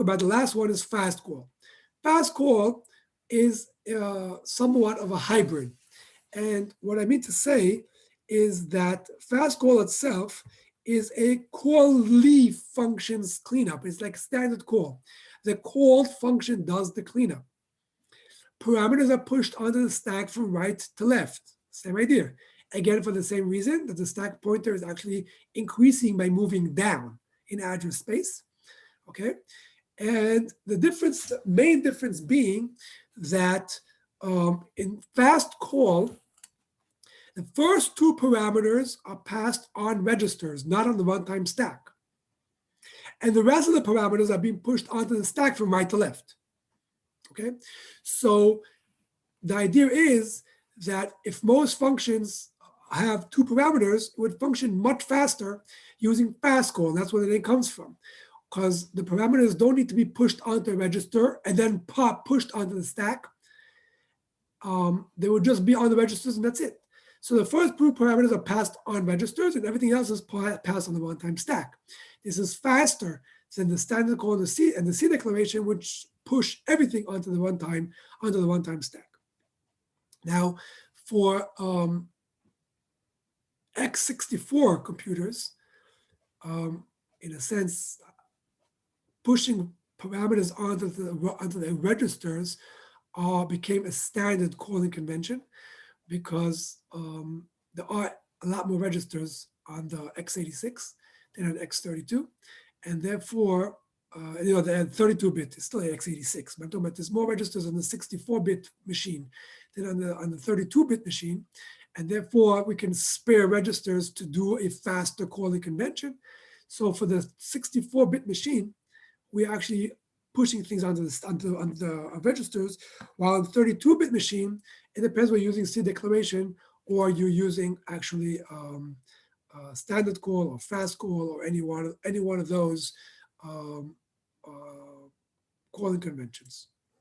about the last one is FastCall. FastCall is somewhat of a hybrid. And what I mean to say is that FastCall itself is a call leave functions cleanup. It's like standard call. The call function does the cleanup. Parameters are pushed onto the stack from right to left. Same idea. Again, for the same reason that the stack pointer is actually increasing by moving down in address space. Okay. And the difference, the main difference being that in FastCall, the first two parameters are passed on registers, not on the runtime stack. And the rest of the parameters are being pushed onto the stack from right to left. Okay, so the idea is that if most functions have two parameters, it would function much faster using FastCall. And that's where the name comes from, because the parameters don't need to be pushed onto a register and then pushed onto the stack. They would just be on the registers and that's it. So the first two parameters are passed on registers and everything else is passed on the runtime stack. This is faster than the standard call and the C declaration, which push everything onto the runtime stack. Now, for x64 computers, in a sense, pushing parameters onto the registers became a standard calling convention, because there are a lot more registers on the x86 than on x32, and therefore, the 32-bit is still x86. But I'm talking about there's more registers on the 64-bit machine than on the 32-bit machine, and therefore we can spare registers to do a faster calling convention. So for the 64-bit machine, we're actually pushing things onto the registers, while on the 32-bit machine, it depends whether you're using C declaration or you're using actually standard call or fast call or any one of those calling conventions.